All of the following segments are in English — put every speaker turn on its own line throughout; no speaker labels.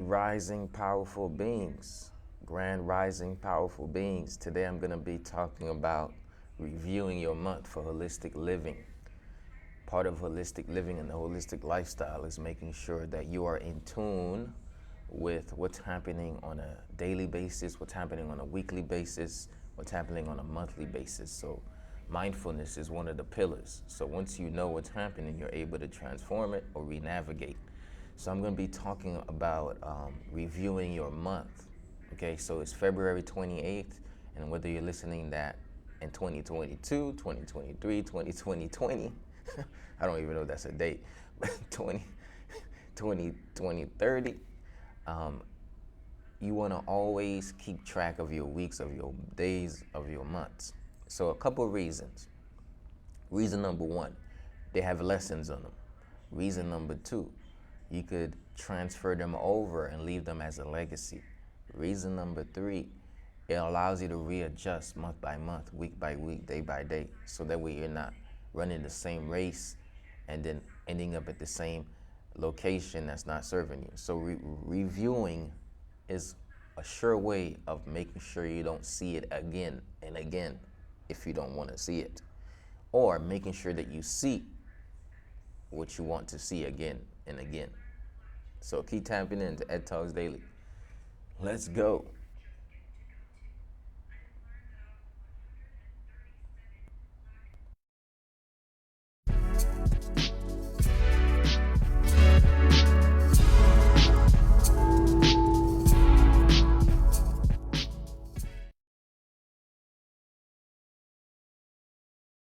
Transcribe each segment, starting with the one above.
rising powerful beings, grand rising powerful beings. Today I'm going to be talking about reviewing your month for holistic living. Part of holistic living and the holistic lifestyle is making sure that you are in tune with what's happening on a daily basis, what's happening on a weekly basis, what's happening on a monthly basis. So mindfulness is one of the pillars. So once you know what's happening, you're able to transform it or re-navigate. So I'm going to be talking about reviewing your month. Okay, so it's February 28th, and whether you're listening that in 2022, 2023, 2020, I don't even know if that's a date, but 2030, you want to always keep track of your weeks, of your days, of your months. So a couple of reasons. Reason number one, they have lessons on them. Reason number two, you could transfer them over and leave them as a legacy. Reason number three, it allows you to readjust month by month, week by week, day by day, so that way you're not running the same race and then ending up at the same location that's not serving you. So reviewing is a sure way of making sure you don't see it again and again if you don't want to see it, or making sure that you see what you want to see again and again. So keep tapping into Ed Talks Daily. Let's go.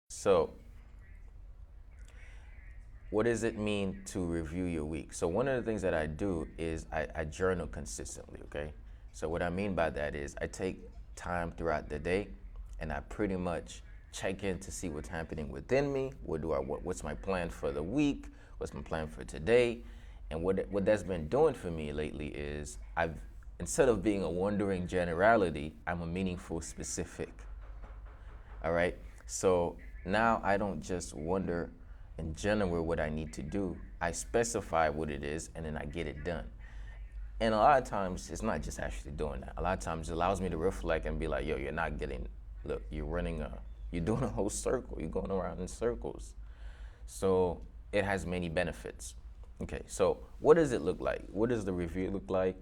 So what does it mean to review your week? So one of the things that I do is I journal consistently, okay? So what I mean by that is I take time throughout the day and I pretty much check in to see what's happening within me. What's my plan for the week? What's my plan for today? And what that's been doing for me lately is instead of being a wandering generality, I'm a meaningful specific. All right? So now I don't just wonder in general what I need to do. I specify what it is and then I get it done. And a lot of times it's not just actually doing that. A lot of times it allows me to reflect and be like, yo, you're doing a whole circle. You're going around in circles. So it has many benefits. Okay, so what does it look like? What does the review look like?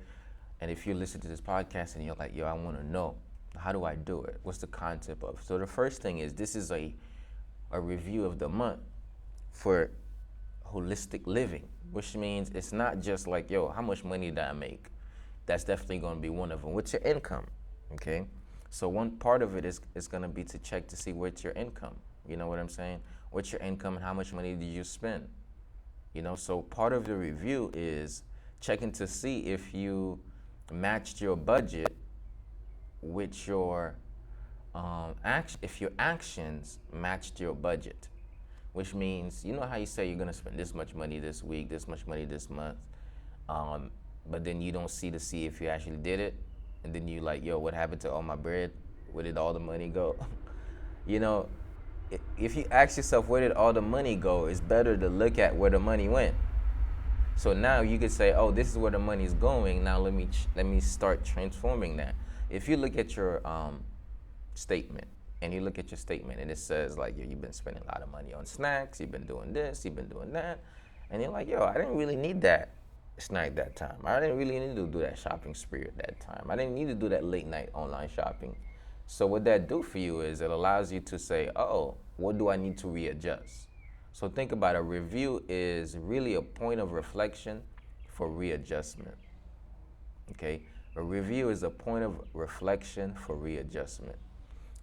And if you listen to this podcast and you're like, yo, I want to know, how do I do it? What's the concept of? So the first thing is this is a review of the month for holistic living, which means it's not just like, yo, how much money did I make? That's definitely going to be one of them. What's your income? Okay, so one part of it is going to be to check to see what's your income. You know what I'm saying? What's your income and how much money did you spend? You know, so part of the review is checking to see if you matched your budget with your if your actions matched your budget, which means, you know how you say you're gonna spend this much money this week, this much money this month, but then you don't see if you actually did it, and then you like, yo, what happened to all my bread? Where did all the money go? You know, if you ask yourself where did all the money go, it's better to look at where the money went. So now you could say, oh, this is where the money is going. Now let me start transforming that. If you look at your statement and you look at your statement and it says like, yo, you've been spending a lot of money on snacks, you've been doing this, you've been doing that, and you're like, yo, I didn't really need that snack that time. I didn't really need to do that shopping spree at that time. I didn't need to do that late night online shopping. So what that do for you is it allows you to say, oh, what do I need to readjust? So think about a review is really a point of reflection for readjustment. Okay, a review is a point of reflection for readjustment.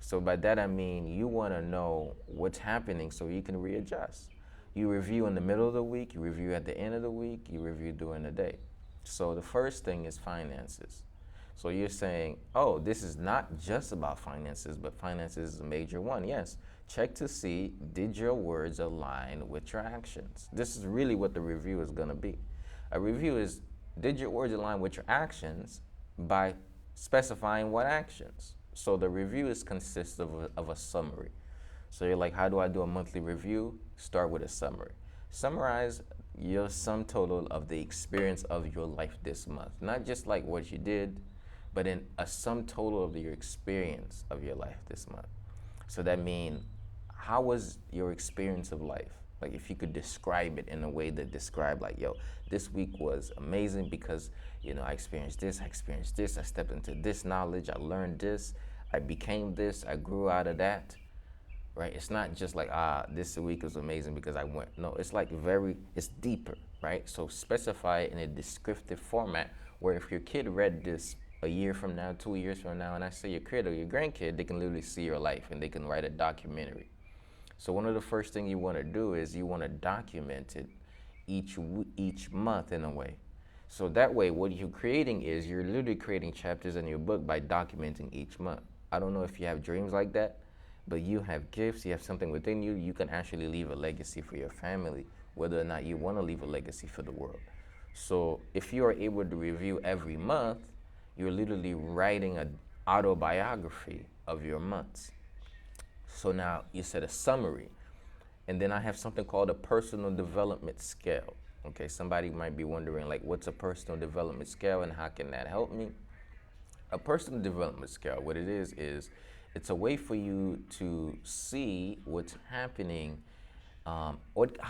So by that I mean you want to know what's happening so you can readjust. You review in the middle of the week, you review at the end of the week, you review during the day. So the first thing is finances. So you're saying, oh, this is not just about finances, but finances is a major one. Yes, check to see, did your words align with your actions? This is really what the review is going to be. A review is, did your words align with your actions by specifying what actions? So the review consists of a summary. So you're like, how do I do a monthly review? Start with a summary. Summarize your sum total of the experience of your life this month. Not just like what you did, but in a sum total of your experience of your life this month. So that means, how was your experience of life? Like if you could describe it in a way that describe like, yo, this week was amazing because, I experienced this, I stepped into this knowledge, I learned this, I became this, I grew out of that, right? It's not just like, this week was amazing because I went. No, it's like it's deeper, right? So specify it in a descriptive format where if your kid read this a year from now, 2 years from now, and I say your kid or your grandkid, they can literally see your life and they can write a documentary. So one of the first things you want to do is you want to document it each month in a way. So that way, what you're creating is you're literally creating chapters in your book by documenting each month. I don't know if you have dreams like that, but you have gifts, you have something within you, you can actually leave a legacy for your family, whether or not you want to leave a legacy for the world. So if you are able to review every month, you're literally writing an autobiography of your months. So now you said a summary, and then I have something called a personal development scale. Okay, somebody might be wondering like, what's a personal development scale and how can that help me? A personal development scale, what it is it's a way for you to see what's happening, how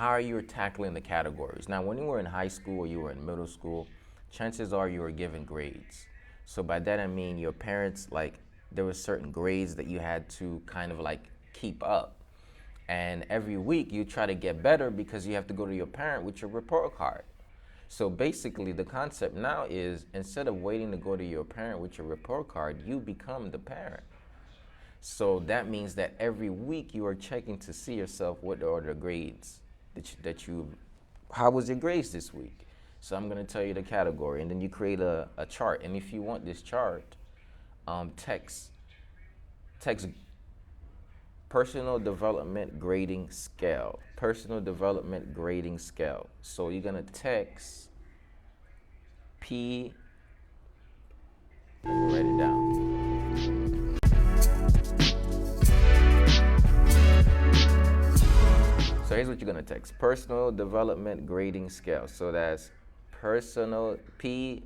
are you tackling the categories. Now, when you were in high school or you were in middle school, chances are you were given grades. So by that I mean your parents, like, there were certain grades that you had to kind of like keep up. And every week you try to get better because you have to go to your parent with your report card. So basically the concept now is, instead of waiting to go to your parent with your report card, you become the parent. So that means that every week you are checking to see yourself, what are the grades how was your grades this week? So I'm going to tell you the category, and then you create a chart. And if you want this chart, text personal development grading scale. Personal development grading scale. So you're going to text P. Let me write it down. So here's what you're going to text. Personal development grading scale. So that's personal PDGC.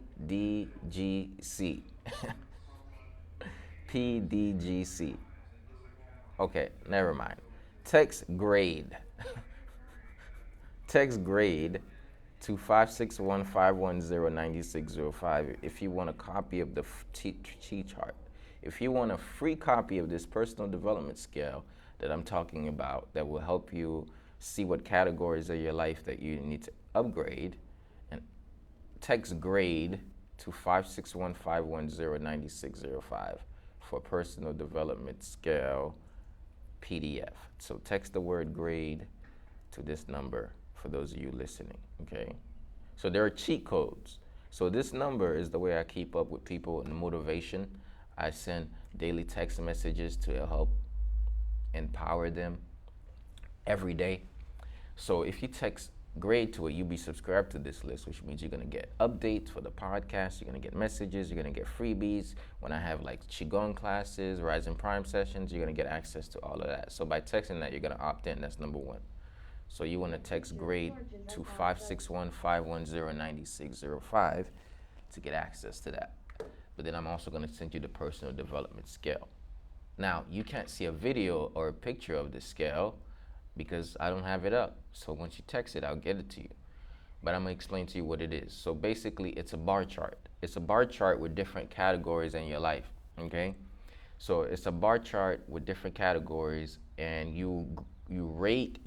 PDGC. Okay, never mind. Text grade. Text grade to 561-510-9605 if you want a copy of the cheat chart. If you want a free copy of this personal development scale that I'm talking about, that will help you see what categories of your life that you need to upgrade, and text grade to 561-510-9605 for personal development scale PDF. So text the word grade to this number for those of you listening, okay? So there are cheat codes. So this number is the way I keep up with people in motivation. I send daily text messages to help empower them every day. So if you text grade to it, you'll be subscribed to this list, which means you're gonna get updates for the podcast, you're gonna get messages, you're gonna get freebies. When I have like Qigong classes, Rising Prime sessions, you're gonna get access to all of that. So by texting that, you're gonna opt in, that's number one. So you wanna text grade to 561-510-9605 to get access to that. But then I'm also gonna send you the personal development scale. Now, you can't see a video or a picture of this scale because I don't have it up. So once you text it, I'll get it to you. But I'm gonna explain to you what it is. So basically, it's a bar chart. It's a bar chart with different categories in your life, okay? So it's a bar chart with different categories, and you grade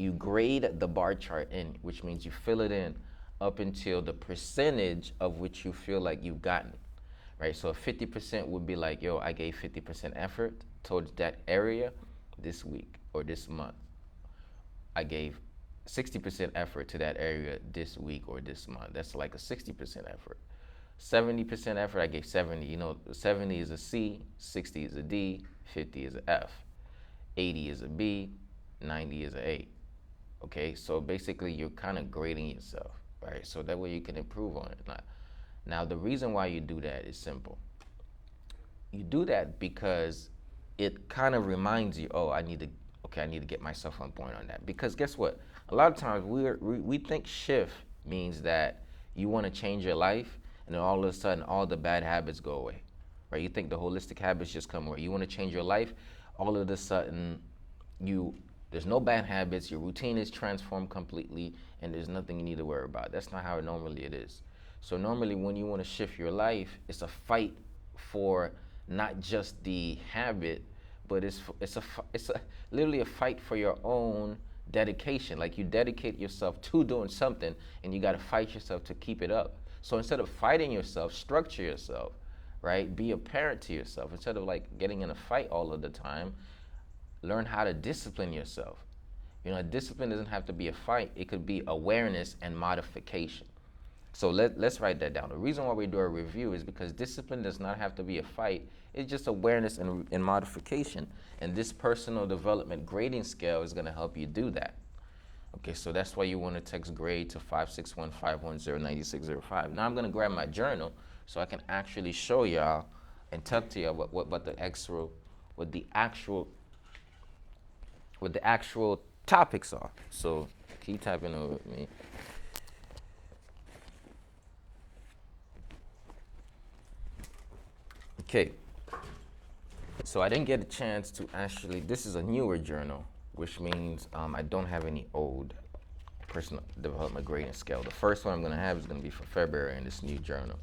the bar chart in, which means you fill it in up until the percentage of which you feel like you've gotten, right? So 50% would be like, yo, I gave 50% effort towards that area this week or this month. I gave 60% effort to that area this week or this month. That's like a 60% effort. 70% effort, I gave 70. You know, 70 is a C, 60 is a D, 50 is an F, 80 is a B, 90 is an A. Okay, so basically you're kind of grading yourself, right? So that way you can improve on it. Now, the reason why you do that is simple. You do that because it kind of reminds you, oh, I need to get myself on point on that. Because guess what? A lot of times we think shift means that you want to change your life, and then all of a sudden, all the bad habits go away, right? You think the holistic habits just come away. You want to change your life, all of a sudden, you there's no bad habits. Your routine is transformed completely, and there's nothing you need to worry about. That's not how normally it is. So normally, when you want to shift your life, it's a fight for not just the habit, but it's literally a fight for your own dedication. Like you dedicate yourself to doing something, and you got to fight yourself to keep it up. So instead of fighting yourself, structure yourself, right? Be a parent to yourself. Instead of like getting in a fight all of the time, learn how to discipline yourself. Discipline doesn't have to be a fight. It could be awareness and modification. So let's write that down. The reason why we do a review is because discipline does not have to be a fight. It's just awareness and modification. And this personal development grading scale is going to help you do that. Okay, so that's why you want to text grade to 561-510-9605. Now I'm going to grab my journal so I can actually show y'all and talk to y'all what the actual topics are. So keep typing over with me. Okay, so I didn't get a chance to actually, this is a newer journal, which means I don't have any old personal development grading scale. The first one I'm going to have is going to be for February in this new journal.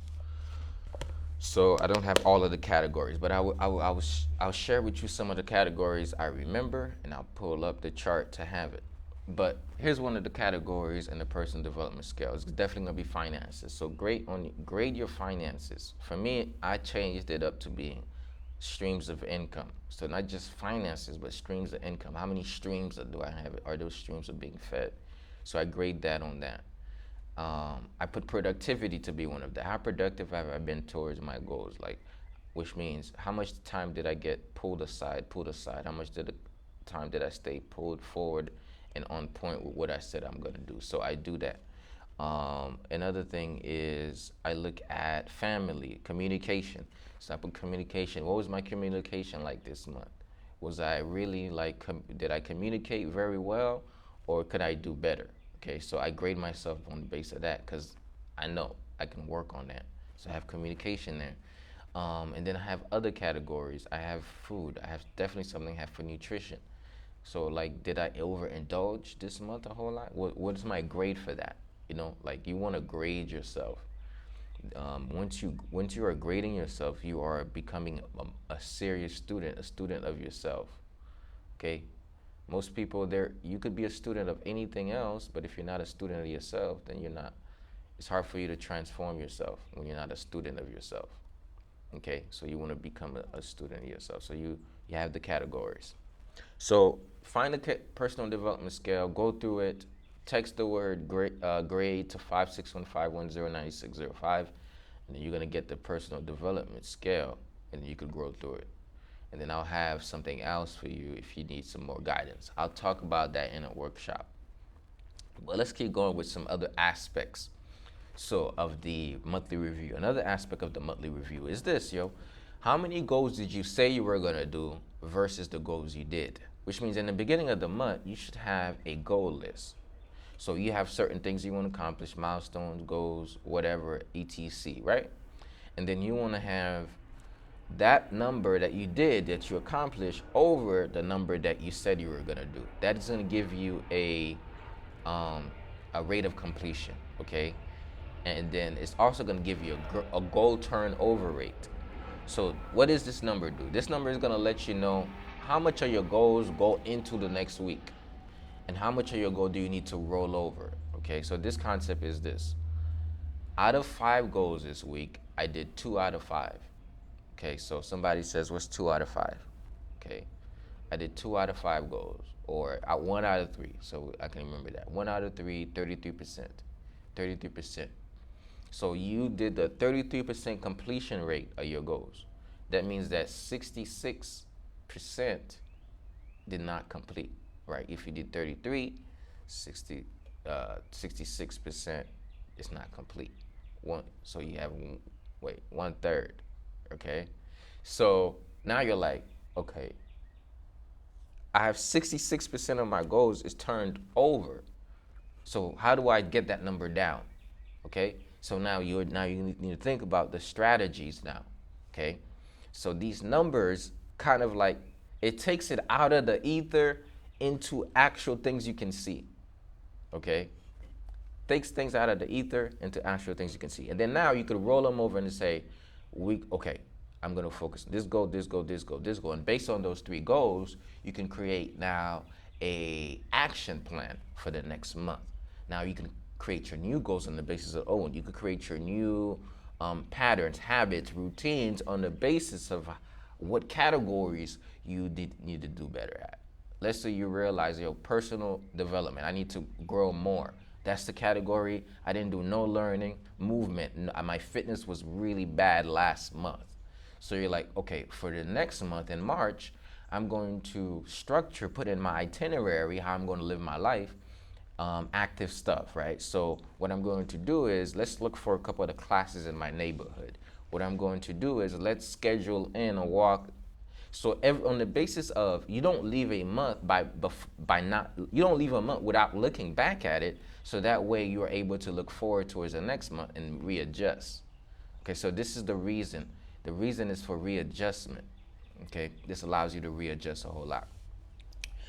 So I don't have all of the categories, but I'll share with you some of the categories I remember, and I'll pull up the chart to have it. But here's one of the categories in the personal development scale. It's definitely going to be finances. So grade your finances. For me, I changed it up to being streams of income. So not just finances, but streams of income. How many streams do I have? Are those streams are being fed? So I grade that on that. I put productivity to be one of them. How productive have I been towards my goals? Which means how much time did I get pulled aside? How much time did I stay pulled forward and on point with what I said I'm going to do? So I do that. Another thing is I look at family, communication. So I put communication. What was my communication like this month? Was I really did I communicate very well, or could I do better? Okay, so I grade myself on the basis of that because I know I can work on that. So I have communication there. And then I have other categories. I have food. I have definitely something I have for nutrition. So did I overindulge this month a whole lot? What's my grade for that? You want to grade yourself. Once you are grading yourself, you are becoming a serious student, a student of yourself. Okay. Most people you could be a student of anything else, but if you're not a student of yourself, then you're not. It's hard for you to transform yourself when you're not a student of yourself. Okay, so you want to become a student of yourself. So you have the categories. So find the personal development scale, go through it, text the word grade to 561-510-9605, and then you're going to get the personal development scale, and then you could grow through it. And then I'll have something else for you if you need some more guidance. I'll talk about that in a workshop. But let's keep going with some other aspects. So of the monthly review. Another aspect of the monthly review is this, How many goals did you say you were gonna do versus the goals you did? Which means in the beginning of the month, you should have a goal list. So you have certain things you want to accomplish, milestones, goals, whatever, etc., right? And then you want to have that number that you did, that you accomplished, over the number that you said you were going to do. That is going to give you a rate of completion, okay? And then it's also going to give you a goal turnover rate. So what does this number do? This number is going to let you know how much of your goals go into the next week and how much of your goal do you need to roll over, okay? So this concept is this. Out of 5 goals this week, I did 2 out of 5. Okay, so somebody says, what's 2 out of 5? Okay, I did 2 out of 5 goals, or 1 out of 3, so I can remember that. 1 out of 3, 33%. 33%. So you did the 33% completion rate of your goals. That means that 66% did not complete, right? If you did 33, 66% is not complete. So you have, 1/3. Okay, so now you're like, okay, I have 66% of my goals is turned over. So how do I get that number down? Okay, so now you need to think about the strategies now. Okay, so these numbers kind of like, it takes it out of the ether into actual things you can see. Okay, takes things out of the ether into actual things you can see. And then now you could roll them over and say, okay, I'm gonna focus on this goal, this goal, this goal, this goal. And based on those three goals, you can create now a action plan for the next month. Now you can create your new goals on the basis of, and you could create your new patterns, habits, routines on the basis of what categories you need to do better at. Let's say you realize your personal development, I need to grow more. That's the category. I didn't do no learning, movement. My fitness was really bad last month. So you're like, okay, for the next month in March, I'm going to structure, put in my itinerary how I'm going to live my life, active stuff, right? So what I'm going to do is, let's look for a couple of the classes in my neighborhood. What I'm going to do is, let's schedule in a walk. So on the basis of, you don't leave a month by not, you don't leave a month without looking back at it. So that way you're able to look forward towards the next month and readjust. Okay, so this is the reason. The reason is for readjustment. Okay, this allows you to readjust a whole lot.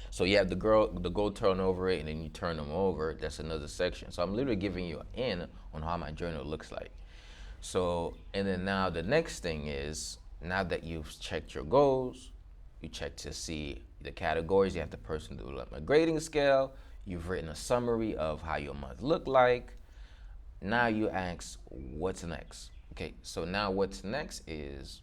So you have the goal turnover rate, and then you turn them over. That's another section. So I'm literally giving you an in on how my journal looks like. So, and then now the next thing is, now that you've checked your goals, you check to see the categories, you have the personal development grading scale, you've written a summary of how your month looked like. Now you ask, what's next? Okay, so now what's next is,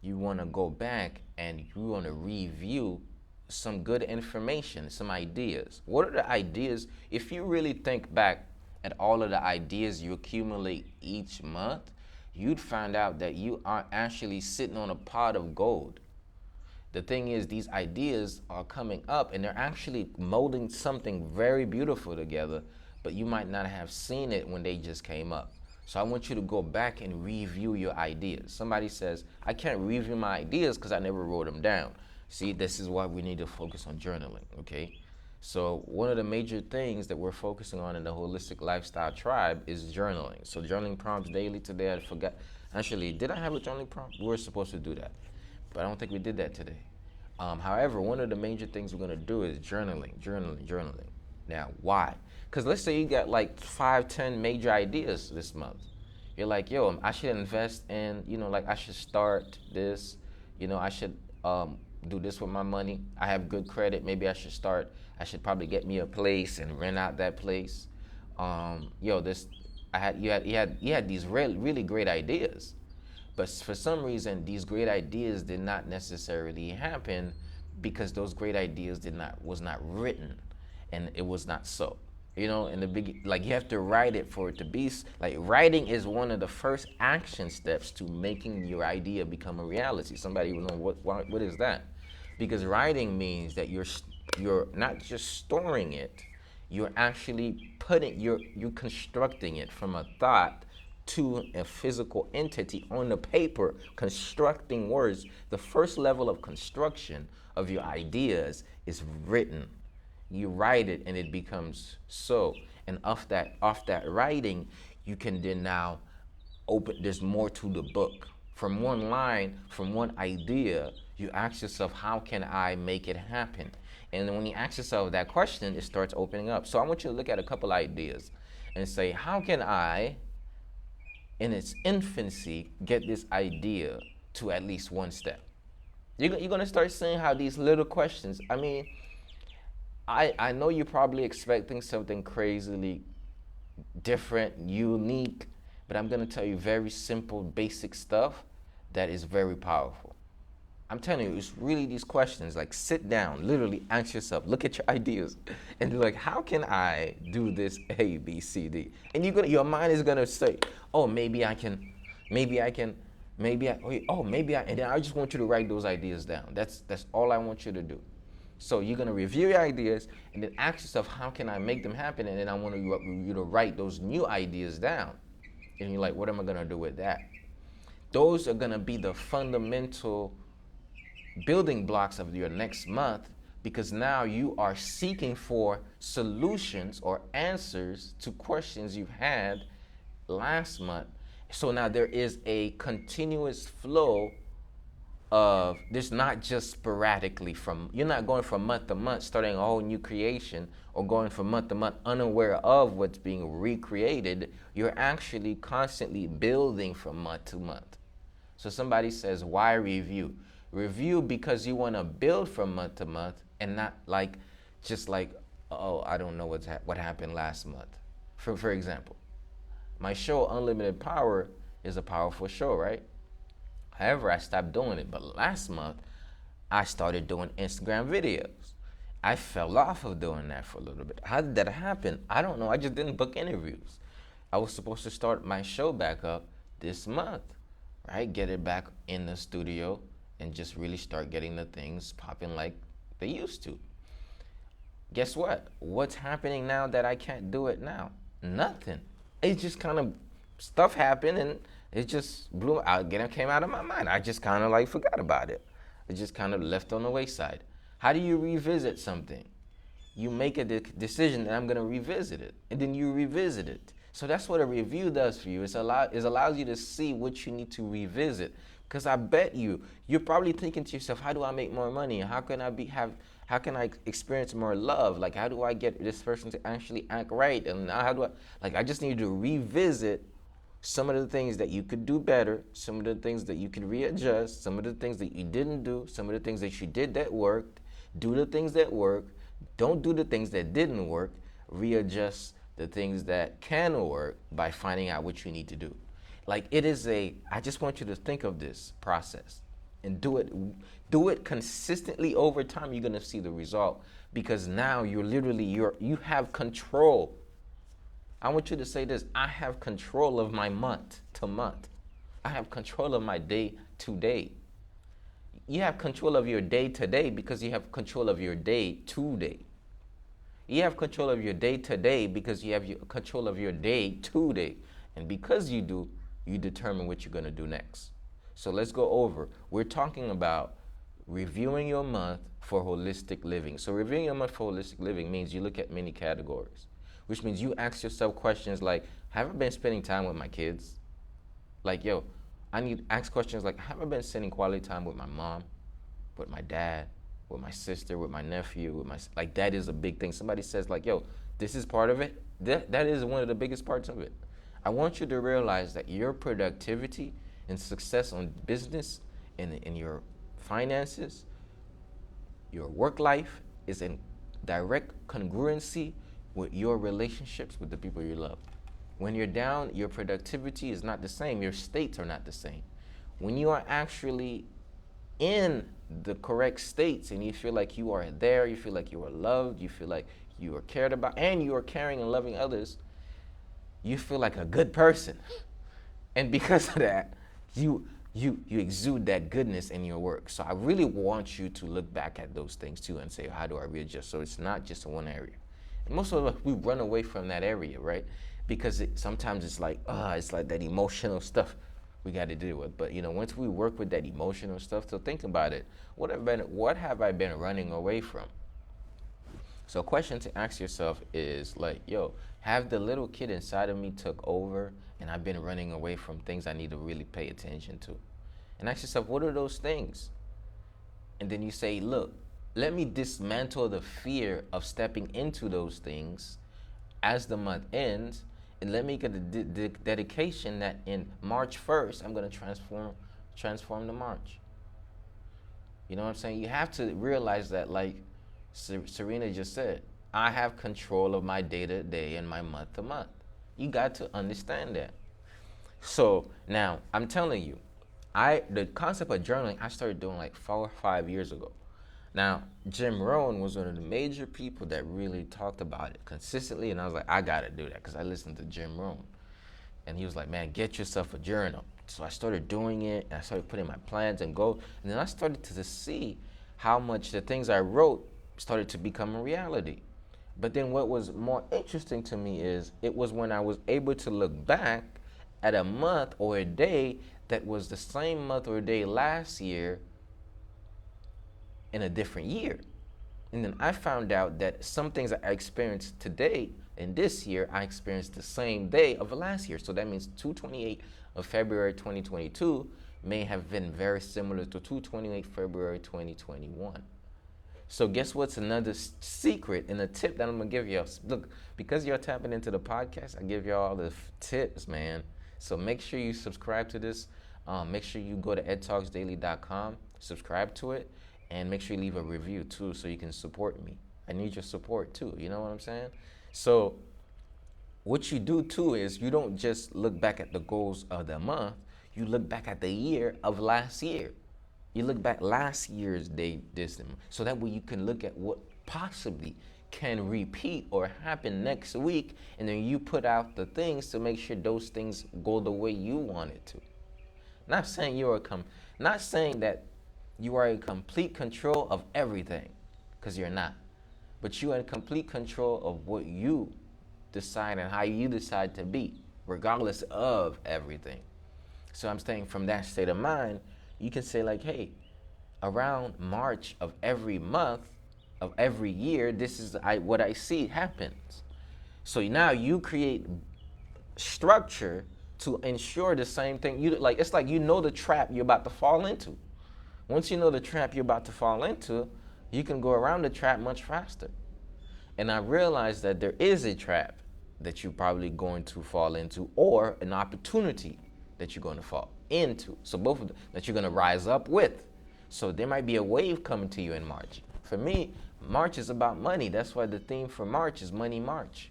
you want to go back and you want to review some good information, some ideas. What are the ideas? If you really think back at all of the ideas you accumulate each month, you'd find out that you are actually sitting on a pot of gold. The thing is, these ideas are coming up and they're actually molding something very beautiful together, but you might not have seen it when they just came up. So I want you to go back and review your ideas. Somebody says, I can't review my ideas because I never wrote them down. See, this is why we need to focus on journaling, okay? So one of the major things that we're focusing on in the Holistic Lifestyle Tribe is journaling. So journaling prompts daily today, I forgot. Actually, did I have a journaling prompt? We were supposed to do that, but I don't think we did that today. However, one of the major things we're gonna do is journaling. Now, why? Because let's say you got like 5, 10 major ideas this month. You're like, yo, I should invest in, like I should start this, I should do this with my money. I have good credit. Maybe I should probably get me a place and rent out that place. You had these really great ideas, but for some reason these great ideas did not necessarily happen because those great ideas was not written, and it was not so. In the big, like, you have to write it for it to be, like, writing is one of the first action steps to making your idea become a reality. Somebody will know what is that? Because writing means that you're not just storing it, you're actually you're constructing it from a thought to a physical entity on the paper, constructing words. The first level of construction of your ideas is written. You write it and it becomes so. And off that writing, you can then now there's more to the book. From one line, from one idea, you ask yourself, how can I make it happen? And then when you ask yourself that question, it starts opening up. So I want you to look at a couple ideas and say, how can I, in its infancy, get this idea to at least one step? You're going to start seeing how these little questions, I know you're probably expecting something crazily different, unique, but I'm going to tell you very simple, basic stuff that is very powerful. I'm telling you, it's really these questions. Like, sit down, literally ask yourself, look at your ideas, and be like, how can I do this A, B, C, D? And your mind is gonna say, oh, maybe I can, and then I just want you to write those ideas down. That's all I want you to do. So you're gonna review your ideas and then ask yourself, how can I make them happen? And then I want you to write those new ideas down. And you're like, what am I gonna do with that? Those are gonna be the fundamental building blocks of your next month, because now you are seeking for solutions or answers to questions you've had last month. So now there is a continuous flow of this, not just sporadically from, you're not going from month to month starting a whole new creation, or going from month to month unaware of what's being recreated. You're actually constantly building from month to month. So somebody says, why review? Review because you want to build from month to month, and not like just like, oh, I don't know what happened last month. For example, my show Unlimited Power is a powerful show, right? However, I stopped doing it. But last month, I started doing Instagram videos. I fell off of doing that for a little bit. How did that happen? I don't know. I just didn't book interviews. I was supposed to start my show back up this month, right? Get it back in the studio and just really start getting the things popping like they used to. Guess what? What's happening now that I can't do it now? Nothing. It just kind of, stuff happened and it just blew out. Again, it came out of my mind. I just kind of like forgot about it. It just kind of left on the wayside. How do you revisit something? You make a decision that I'm going to revisit it, and then you revisit it. So that's what a review does for you. It allows you to see what you need to revisit. Because I bet you're probably thinking to yourself, how do I make more money? How can I experience more love? Like, how do I get this person to actually act right? And how do I just need to revisit some of the things that you could do better, some of the things that you could readjust, some of the things that you didn't do, some of the things that you did that worked. Do the things that work. Don't do the things that didn't work. Readjust the things that can work by finding out what you need to do. Like, I just want you to think of this process and do it consistently over time. You're going to see the result, because now you have control. I want you to say this: I have control of my month to month. I have control of my day to day. You have control of your day to day because you have control of your day to day. You have control of your day to day because you have control of your day to day. And because you do, you determine what you're going to do next. So let's go over. We're talking about reviewing your month for holistic living. So reviewing your month for holistic living means you look at many categories, which means you ask yourself questions like, have I been spending time with my kids? Like, I need to ask questions like, have I been spending quality time with my mom, with my dad, with my sister, with my nephew, like, that is a big thing. Somebody says like, this is part of it. That is one of the biggest parts of it. I want you to realize that your productivity and success on business and in your finances, your work life, is in direct congruency with your relationships with the people you love. When you're down, your productivity is not the same. Your states are not the same. When you are actually in the correct states and you feel like you are there, you feel like you are loved, you feel like you are cared about, and you are caring and loving others, you feel like a good person. And because of that, you exude that goodness in your work. So I really want you to look back at those things too and say, how do I readjust? So it's not just one area. And most of us, we run away from that area, right? Because sometimes it's like that emotional stuff we got to deal with. But once we work with that emotional stuff, so think about it. What have I been running away from? So a question to ask yourself is like, have the little kid inside of me took over and I've been running away from things I need to really pay attention to? And ask yourself, what are those things? And then you say, look, let me dismantle the fear of stepping into those things as the month ends, and let me get a dedication that in March 1st, I'm going to transform the March. You know what I'm saying? You have to realize that, like Serena just said, I have control of my day to day and my month to month. You got to understand that. So now I'm telling you, the concept of journaling, I started doing like 4 or 5 years ago. Now, Jim Rohn was one of the major people that really talked about it consistently, and I was like, I gotta do that, because I listened to Jim Rohn. And he was like, man, get yourself a journal. So I started doing it, and I started putting my plans and goals, and then I started to see how much the things I wrote started to become a reality. But then what was more interesting to me is, it was when I was able to look back at a month or a day that was the same month or day last year in a different year. And then I found out that some things that I experienced today And this year, I experienced the same day of last year. So that means 228 of February 2022 may have been very similar to 228 February 2021. So guess what's another secret and a tip that I'm gonna give y'all? Look, because you're tapping into the podcast, I give y'all the tips, man. So make sure you subscribe to this. Make sure you go to edtalksdaily.com, subscribe to it, and make sure you leave a review too, so you can support me. I need your support too. You know what I'm saying? So what you do too is you don't just look back at the goals of the month. You look back at the year of last year. You look back last year's day distance, so that way you can look at what possibly can repeat or happen next week, and then you put out the things to make sure those things go the way you want it to. Not saying not saying that you are in complete control of everything, because you're not. But you are in complete control of what you decide and how you decide to be, regardless of everything. So I'm saying from that state of mind, you can say like, hey, around March of every month of every year, this is what I see happens. So now you create structure to ensure the same thing. It's like you know the trap you're about to fall into. Once you know the trap you're about to fall into, you can go around the trap much faster. And I realized that there is a trap that you're probably going to fall into, or an opportunity that you're going to fall into. So both of them that you're going to rise up with. So there might be a wave coming to you in March. For me, March is about money. That's why the theme for March is Money March,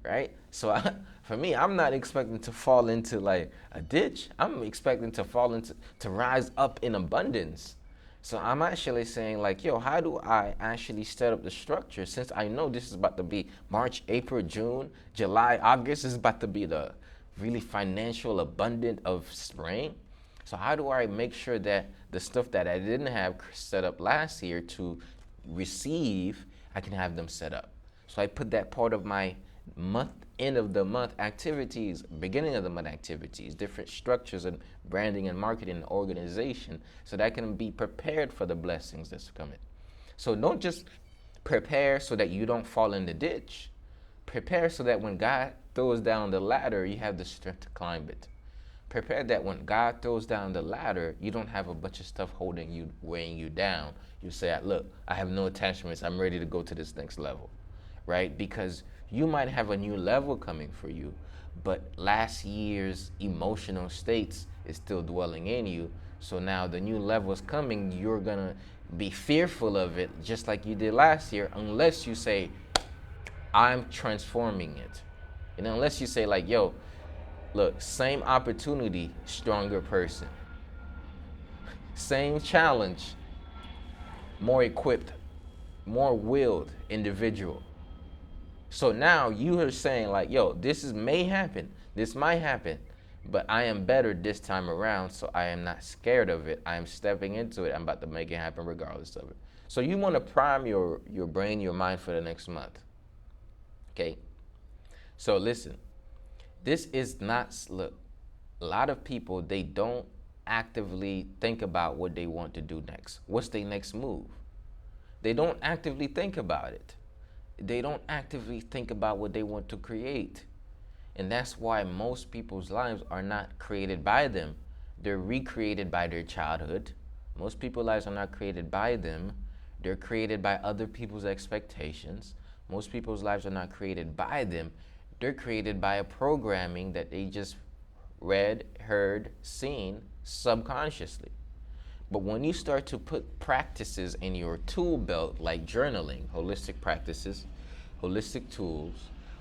right? So for me, I'm not expecting to fall into like a ditch. I'm expecting to to rise up in abundance. So I'm actually saying like, yo, how do I actually set up the structure, since I know this is about to be March, April, June, July, August is about to be the really financial abundant of spring. So how do I make sure that the stuff that I didn't have set up last year to receive, I can have them set up? So I put that part of my month, end of the month activities, beginning of the month activities, different structures and branding and marketing and organization, so that I can be prepared for the blessings that's coming. So don't just prepare so that you don't fall in the ditch. Prepare so that when God throws down the ladder, you have the strength to climb it. Prepare that when God throws down the ladder, you don't have a bunch of stuff holding you, weighing you down. You say, look, I have no attachments. I'm ready to go to this next level, right? Because you might have a new level coming for you, but last year's emotional states is still dwelling in you. So now the new level is coming. You're going to be fearful of it just like you did last year, unless you say, I'm transforming it. And unless you say like, yo, look, same opportunity, stronger person. Same challenge, more equipped, more willed individual. So now you are saying like, yo, may happen, this might happen, but I am better this time around, so I am not scared of it. I am stepping into it. I'm about to make it happen regardless of it. So you want to prime your brain, your mind for the next month. Okay? So listen, this is not, look, a lot of people, they don't actively think about what they want to do next. What's their next move? They don't actively think about it. They don't actively think about what they want to create. And that's why most people's lives are not created by them. They're recreated by their childhood. Most people's lives are not created by them. They're created by other people's expectations. Most people's lives are not created by them. They're created by a programming that they just read, heard, seen subconsciously. But when you start to put practices in your tool belt, like journaling, holistic practices, holistic tools,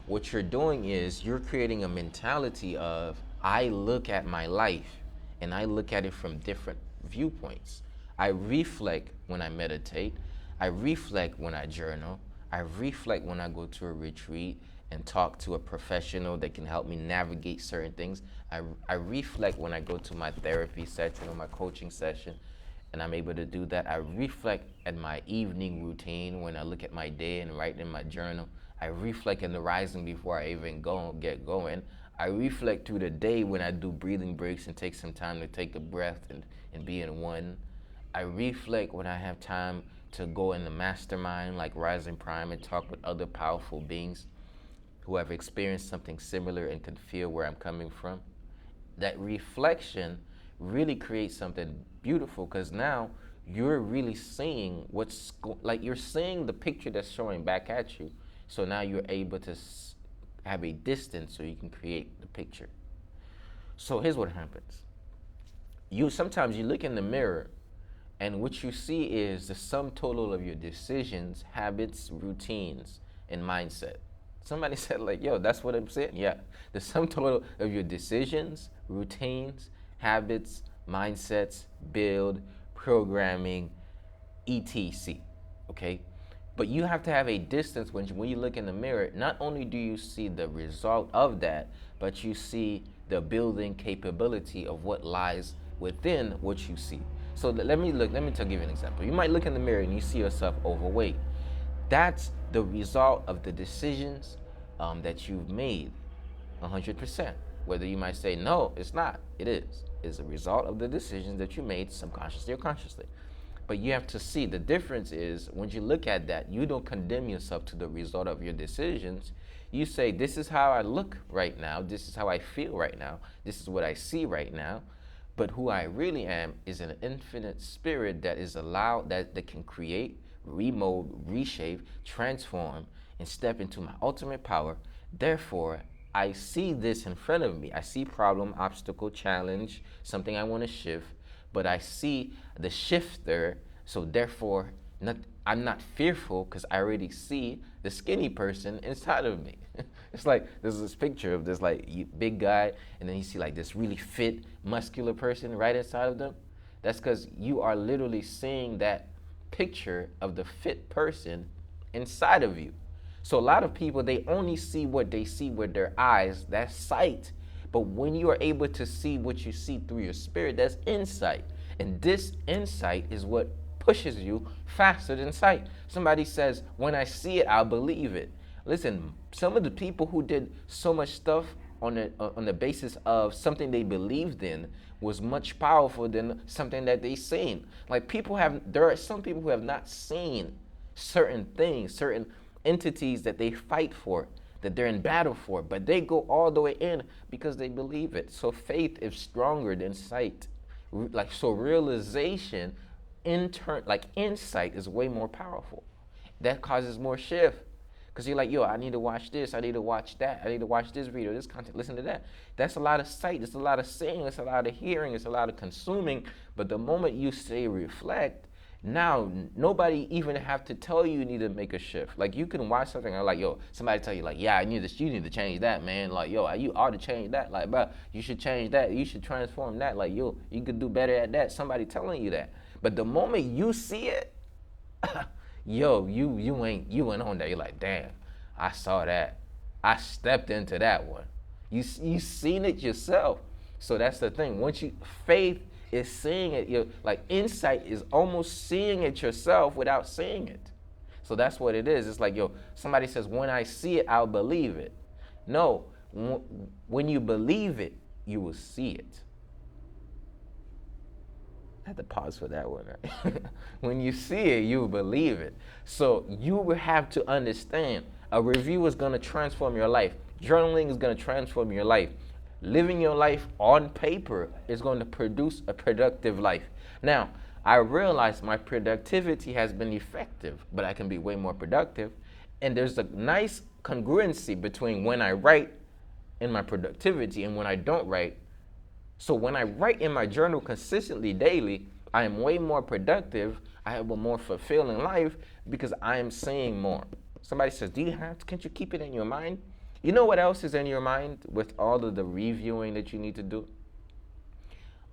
what you're doing is you're creating a mentality of, I look at my life and I look at it from different viewpoints. I reflect when I meditate. I reflect when I journal. I reflect when I go to a retreat and talk to a professional that can help me navigate certain things. I reflect when I go to my therapy session or my coaching session, and I'm able to do that. I reflect at my evening routine when I look at my day and write in my journal. I reflect in the rising before I even get going. I reflect through the day when I do breathing breaks and take some time to take a breath and be in one. I reflect when I have time to go in the mastermind like Rising Prime and talk with other powerful beings. who have experienced something similar and can feel where I'm coming from. That reflection really creates something beautiful because now you're really seeing like you're seeing the picture that's showing back at you. So now you're able to have a distance so you can create the picture. So here's what happens. You sometimes you look in the mirror and what you see is the sum total of your decisions, habits, routines, and mindset. Somebody said like, yo, that's what I'm saying. Yeah, the sum total of your decisions, routines, habits, mindsets, build, programming, etc. Okay? But you have to have a distance when you look in the mirror. Not only do you see the result of that, but you see the building capability of what lies within what you see. So let me give you an example. You might look in the mirror and you see yourself overweight. That's the result of the decisions that you've made 100%. Whether you might say, no, it's not. It is. It's a result of the decisions that you made subconsciously or consciously. But you have to see the difference is when you look at that, you don't condemn yourself to the result of your decisions. You say, this is how I look right now. This is how I feel right now. This is what I see right now. But who I really am is an infinite spirit that is allowed, that can create, remold, reshape, transform, and step into my ultimate power. Therefore, I see this in front of me. I see problem, obstacle, challenge, something I want to shift, but I see the shifter, so therefore I'm not fearful because I already see the skinny person inside of me. It's like there's this picture of this like big guy, and then you see like this really fit, muscular person right inside of them. That's because you are literally seeing that picture of the fit person inside of you. So a lot of people, they only see what they see with their eyes, that's sight. But when you are able to see what you see through your spirit, that's insight. And this insight is what pushes you faster than sight. Somebody says, when I see it, I'll believe it. Listen, some of the people who did so much stuff on the basis of something they believed in was much powerful than something that they seen. Like there are some people who have not seen certain things, certain entities that they fight for, that they're in battle for, but they go all the way in because they believe it. So faith is stronger than sight. Like, so realization, like insight is way more powerful. That causes more shift. Because you're like, yo, I need to watch this, I need to watch that, I need to watch this video, this content, listen to that. That's a lot of sight, it's a lot of seeing, it's a lot of hearing, it's a lot of consuming. But the moment you say reflect, now nobody even have to tell you need to make a shift. Like you can watch something and like, yo, somebody tell you like, yeah, you need to change that, man. Like, yo, you ought to change that. Like, bro, you should change that. You should transform that. Like, yo, you could do better at that. Somebody telling you that. But the moment you see it, yo, you went on there. You're like, damn, I saw that. I stepped into that one. You seen it yourself. So that's the thing. Faith is seeing it. Like insight is almost seeing it yourself without seeing it. So that's what it is. It's like, yo, somebody says, when I see it, I'll believe it. No, when you believe it, you will see it. I had to pause for that one, right? When you see it, you believe it. So you will have to understand a review is going to transform your life. Journaling is going to transform your life. Living your life on paper is going to produce a productive life. Now, I realize my productivity has been effective, but I can be way more productive. And there's a nice congruency between when I write and my productivity and when I don't write. So when I write in my journal consistently daily, I am way more productive. I have a more fulfilling life because I am saying more. Somebody says, can't you keep it in your mind? You know what else is in your mind with all of the reviewing that you need to do?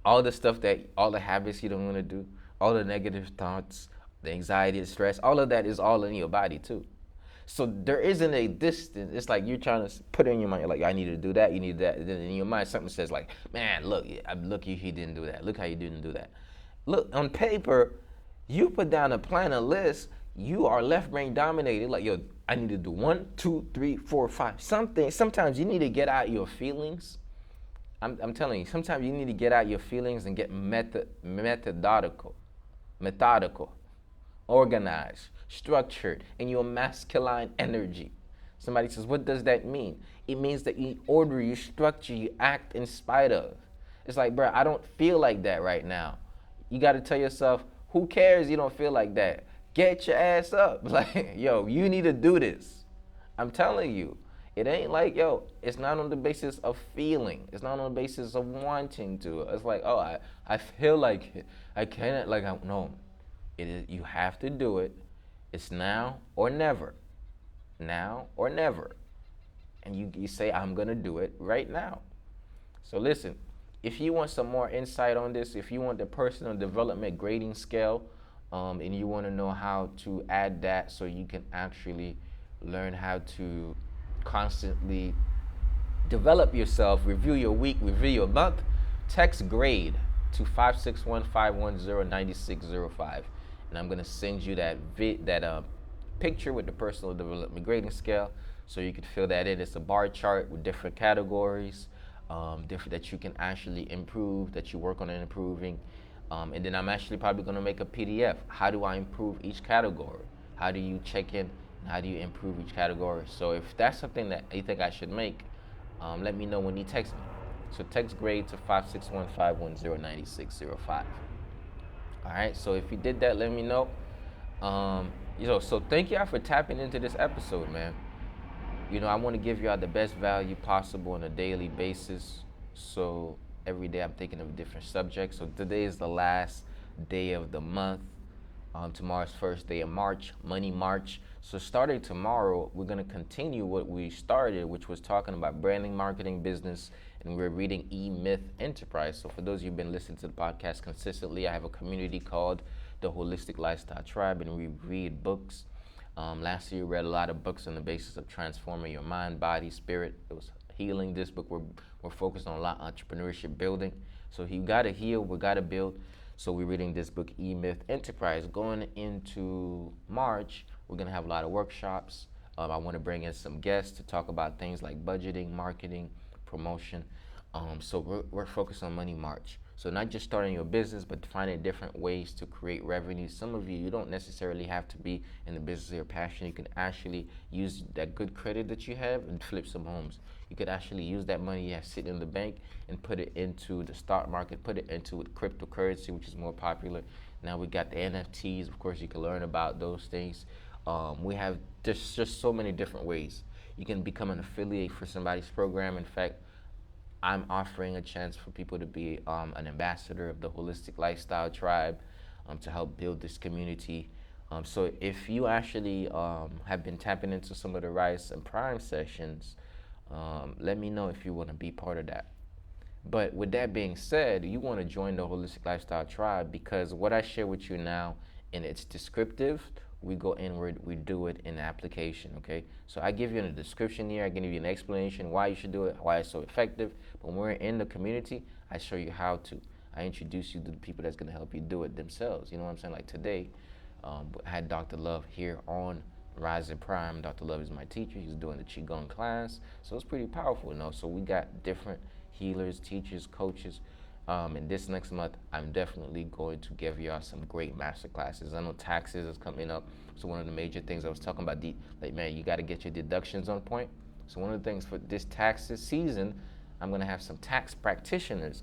All the habits you don't want to do, all the negative thoughts, the anxiety, the stress, all of that is all in your body too. So there isn't a distance. It's like you're trying to put it in your mind, like, I need to do that, you need that. And then in your mind, something says like, man, look, he didn't do that. Look how you didn't do that. Look, on paper, you put down a plan, a list, you are left brain dominated. Like, yo, I need to do 1, 2, 3, 4, 5. Sometimes you need to get out your feelings. I'm telling you, sometimes you need to get out your feelings and get methodical, organized, structured in your masculine energy. Somebody says, what does that mean? It means that you order, you structure, you act in spite of. It's like, bro, I don't feel like that right now. You got to tell yourself, who cares you don't feel like that? Get your ass up. Like, yo, you need to do this. I'm telling you. It ain't like, yo, it's not on the basis of feeling. It's not on the basis of wanting to. It's like, oh, I feel like it. I can't, like, no. It is, you have to do it. It's now or never. Now or never. And you say, I'm going to do it right now. So listen, if you want some more insight on this, if you want the personal development grading scale, and you want to know how to add that so you can actually learn how to constantly develop yourself, review your week, review your month, text grade to 561-510-9605. And I'm going to send you that picture with the personal development grading scale so you can fill that in. It's a bar chart with different categories, different that you can actually improve, that you work on improving. And then I'm actually probably going to make a PDF. How do I improve each category? How do you check in? How do you improve each category? So if that's something that you think I should make, let me know when you text me. So text grade to 561-510-9605. All right, so if you did that, let me know. So thank y'all for tapping into this episode, man. I want to give y'all the best value possible on a daily basis. So every day I'm thinking of a different subject. So today is the last day of the month. Tomorrow's first day of March, Money March. So starting tomorrow, we're going to continue what we started, which was talking about branding, marketing, business, and we're reading E-Myth Enterprise. So for those of you who've been listening to the podcast consistently, I have a community called the Holistic Lifestyle Tribe, and we read books. Last year, we read a lot of books on the basis of transforming your mind, body, spirit. It was healing. This book, we're focused on a lot of entrepreneurship building. So you got to heal, we got to build. So we're reading this book, E-Myth Enterprise. Going into March, we're going to have a lot of workshops. I want to bring in some guests to talk about things like budgeting, marketing, promotion. So we're focused on Money March. So not just starting your business, but finding different ways to create revenue. Some of you don't necessarily have to be in the business of your passion. You can actually use that good credit that you have and flip some homes. You could actually use that money you have sitting in the bank and put it into the stock market, put it into cryptocurrency, which is more popular. Now we got the NFTs. Of course, you can learn about those things. We have just so many different ways. You can become an affiliate for somebody's program. In fact, I'm offering a chance for people to be an ambassador of the Holistic Lifestyle Tribe to help build this community. So if you actually have been tapping into some of the Rise and Prime sessions, let me know if you want to be part of that. But with that being said, you want to join the Holistic Lifestyle Tribe because what I share with you now, and it's descriptive, we go inward, we do it in application, okay? So I give you in the description here, I give you an explanation why you should do it, why it's so effective. But when we're in the community, I show you how to. I introduce you to the people that's gonna help you do it themselves. You know what I'm saying? Like today, I had Dr. Love here on Rise and Prime. Dr. Love is my teacher. He's doing the Qigong class. So it's pretty powerful, So we got different healers, teachers, coaches. And this next month, I'm definitely going to give y'all some great master classes. I know taxes is coming up. So one of the major things I was talking about, man, you got to get your deductions on point. So one of the things for this taxes season, I'm going to have some tax practitioners.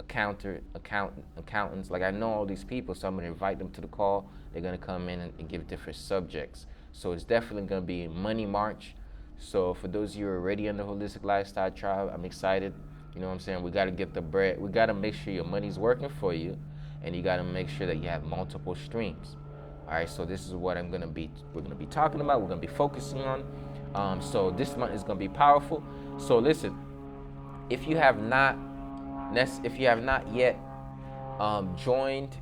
Accountants. Like I know all these people, so I'm going to invite them to the call. They're going to come in and give different subjects. So it's definitely going to be Money March. So for those of you who are already in the Holistic Lifestyle Tribe, I'm excited. You know what I'm saying? We got to get the bread. We got to make sure your money's working for you, and you got to make sure that you have multiple streams. All right, so this is what we're going to be talking about. We're going to be focusing on. So this month is going to be powerful. So listen, if you have not yet joined,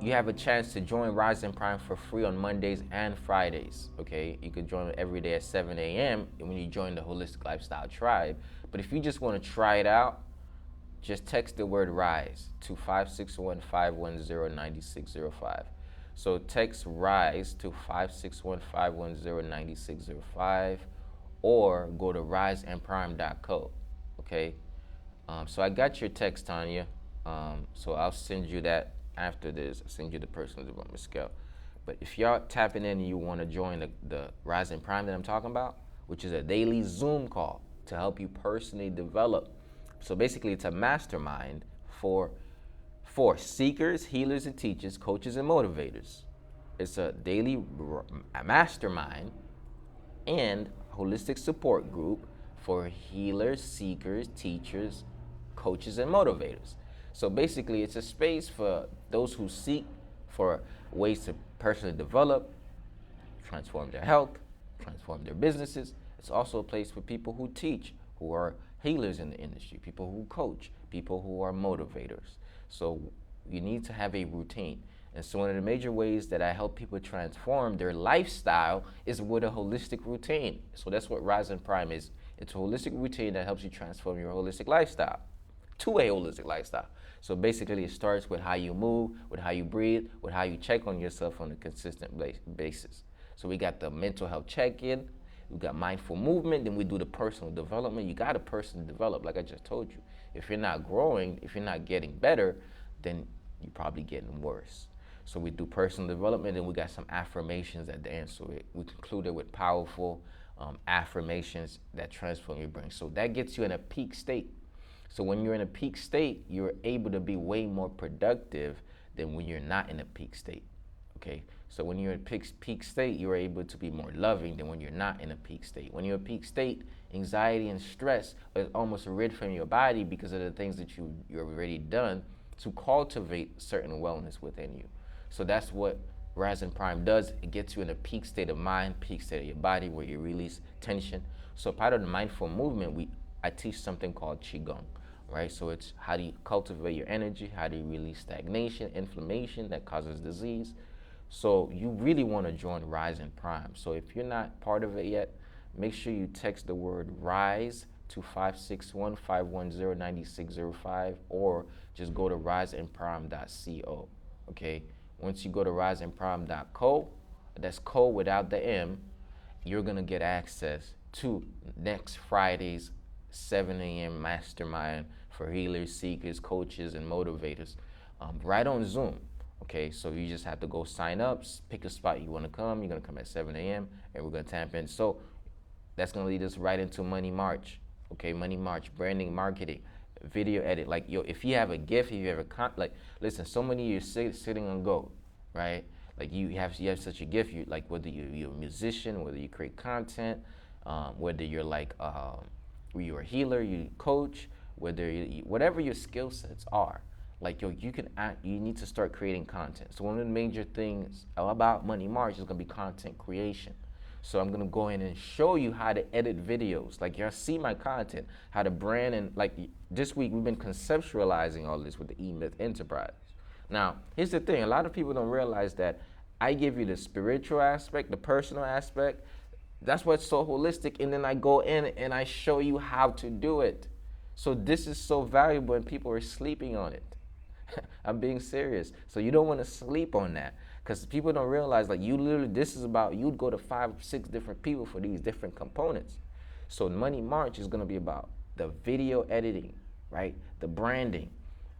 you have a chance to join Rise and Prime for free on Mondays and Fridays, okay? You could join every day at 7 a.m. when you join the Holistic Lifestyle Tribe. But if you just want to try it out, just text the word RISE to 561-510-9605. So text RISE to 561-510-9605 or go to riseandprime.co, okay? So I got your text, Tanya. So I'll send you that after this. I'll send you the personal development scale. But if y'all tapping in and you want to join the Rise and Prime that I'm talking about, which is a daily Zoom call to help you personally develop. So basically, it's a mastermind for seekers, healers, and teachers, coaches, and motivators. It's a daily mastermind and holistic support group for healers, seekers, teachers, coaches, and motivators. So basically, it's a space for those who seek for ways to personally develop, transform their health, transform their businesses. It's also a place for people who teach, who are healers in the industry, people who coach, people who are motivators. So you need to have a routine. And so one of the major ways that I help people transform their lifestyle is with a holistic routine. So that's what Rise and Prime is. It's a holistic routine that helps you transform your holistic lifestyle to a holistic lifestyle. So basically it starts with how you move, with how you breathe, with how you check on yourself on a consistent basis. So we got the mental health check-in, we got mindful movement, then we do the personal development. You got to personally develop, like I just told you. If you're not growing, if you're not getting better, then you're probably getting worse. So we do personal development, and we got some affirmations at the end. So we conclude it with powerful affirmations that transform your brain. So that gets you in a peak state. So when you're in a peak state, you're able to be way more productive than when you're not in a peak state. Okay, so when you're in peak state, you're able to be more loving than when you're not in a peak state. When you're in a peak state, anxiety and stress is almost rid from your body because of the things that you've already done to cultivate certain wellness within you. So that's what Rise and Prime does. It gets you in a peak state of mind, peak state of your body, where you release tension. So part of the mindful movement, I teach something called Qigong, right? So it's how do you cultivate your energy, how do you release stagnation, inflammation that causes disease. So you really want to join Rise and Prime. So if you're not part of it yet, make sure you text the word RISE to 561-510-9605 or just go to riseandprime.co, okay? Once you go to riseandprime.co, that's co without the M, you're going to get access to next Friday's 7 a.m. mastermind for healers, seekers, coaches, and motivators right on Zoom. Okay, so you just have to go sign up, pick a spot you want to come. You're going to come at 7 a.m. and we're going to tap in. So that's going to lead us right into Money March. Okay, Money March, branding, marketing, video edit. Like, yo, if you have a gift, if you have listen, so many of you are sitting on gold, right? Like you have such a gift. You like whether you're a musician, whether you create content, whether you're you're a healer, you coach, whatever your skill sets are. Like, yo, you need to start creating content. So one of the major things about Money March is gonna be content creation. So I'm gonna go in and show you how to edit videos. Like, y'all see my content, how to brand, and like this week we've been conceptualizing all this with the E-Myth Enterprise. Now, here's the thing, a lot of people don't realize that I give you the spiritual aspect, the personal aspect. That's what's so holistic, and then I go in and I show you how to do it. So this is so valuable and people are sleeping on it. I'm being serious. So you don't want to sleep on that, because people don't realize, like, this is about, you'd go to 5-6 different people for these different components. So Money March is going to be about the video editing, right? The branding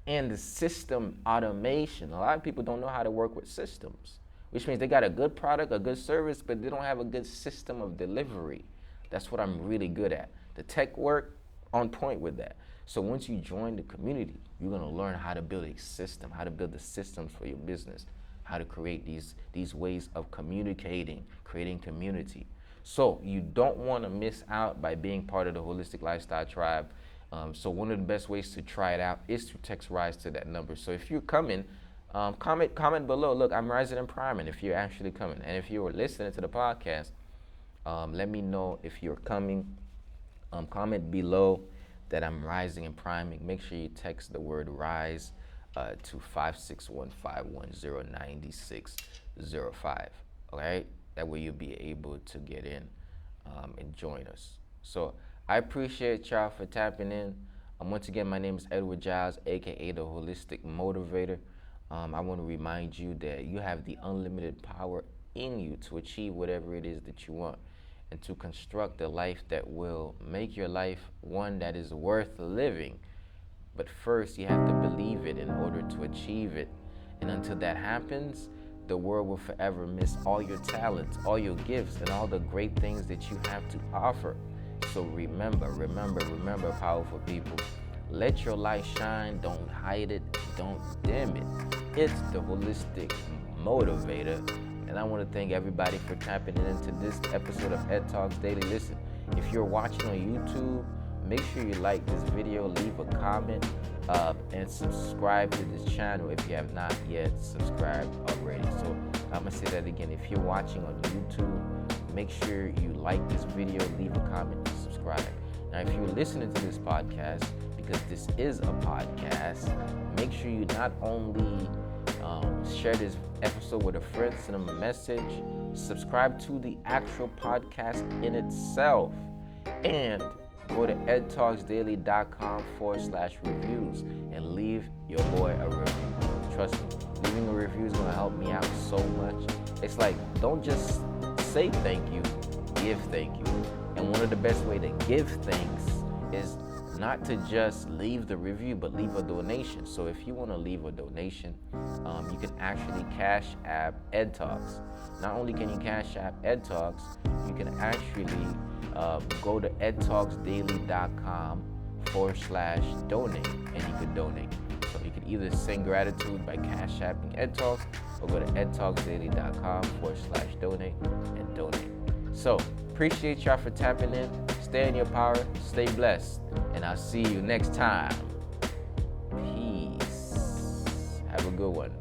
and the system automation. A lot of people don't know how to work with systems, which means they got a good product, a good service, but they don't have a good system of delivery. That's what I'm really good at. The tech work, on point with that. So once you join the community, you're gonna learn how to build a system, how to build the systems for your business, how to create these ways of communicating, creating community. So you don't wanna miss out by being part of the Holistic Lifestyle Tribe. So one of the best ways to try it out is to text RISE to that number. So if you're coming, comment below. Look, I'm Rising and Priming if you're actually coming. And if you were listening to the podcast, let me know if you're coming. Comment below that I'm rising and priming. Make sure you text the word RISE to 561-510-9605. All right? That way you'll be able to get in and join us. So I appreciate y'all for tapping in. Once again, my name is Edward Giles, aka the Holistic Motivator. I want to remind you that you have the unlimited power in you to achieve whatever it is that you want, and to construct a life that will make your life one that is worth living. But first, you have to believe it in order to achieve it. And until that happens, the world will forever miss all your talents, all your gifts, and all the great things that you have to offer. So remember, powerful people. Let your light shine. Don't hide it. Don't dim it. It's the Holistic Motivator. And I want to thank everybody for tapping into this episode of Ed Talks Daily. Listen, if you're watching on YouTube, make sure you like this video, leave a comment, and subscribe to this channel if you have not yet subscribed already. So I'm going to say that again. If you're watching on YouTube, make sure you like this video, leave a comment, and subscribe. Now, if you're listening to this podcast, because this is a podcast, make sure you not only share this episode with a friend, send them a message, subscribe to the actual podcast in itself, and go to edtalksdaily.com/reviews and leave your boy a review. Trust me, leaving a review is going to help me out so much. It's like, don't just say thank you, give thank you. And one of the best way to give thanks is not to just leave the review, but leave a donation. So if you want to leave a donation, you can actually Cash App Ed Talks. Not only can you Cash App Ed Talks, you can actually go to edtalksdaily.com/donate, and you can donate. So you can either send gratitude by Cash Apping Ed Talks, or go to edtalksdaily.com/donate and donate. So appreciate y'all for tapping in. Stay in your power, stay blessed, and I'll see you next time. Peace. Have a good one.